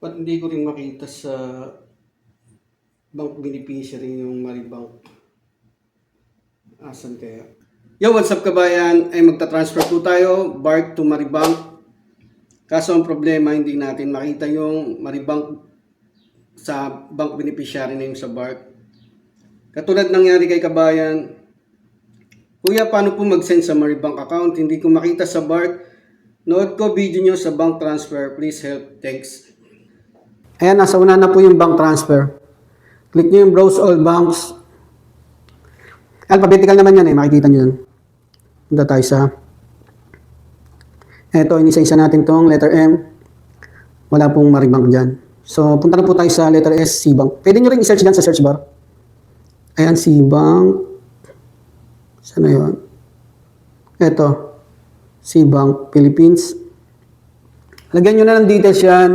Ba't hindi ko rin makita sa bank beneficiary yung Maribank? Asan kaya? Yo, what's up kabayan? Ay magta-transfer po tayo, Bark to Maribank. Kaso ang problema, hindi natin makita yung Maribank sa bank beneficiary name sa Bark. Katulad nangyari kay kabayan, kuya, paano po mag-send sa Maribank account? Hindi ko makita sa Bark. Nood ko video nyo sa bank transfer. Please help. Thanks. Ayan, nasa una na po yung bank transfer. Click nyo yung browse all banks. Alphabetical naman yan makikita nyo yan. Punta tayo sa eto, inisa-isa natin tong letter M. Wala pong Maribank dyan. So, punta na po tayo sa letter S, C-Bank. Pwede nyo rin i-search dyan sa search bar. Ayan, C-Bank. Saan na yun? Eto, C-Bank Philippines. Lagyan nyo na ng details yan.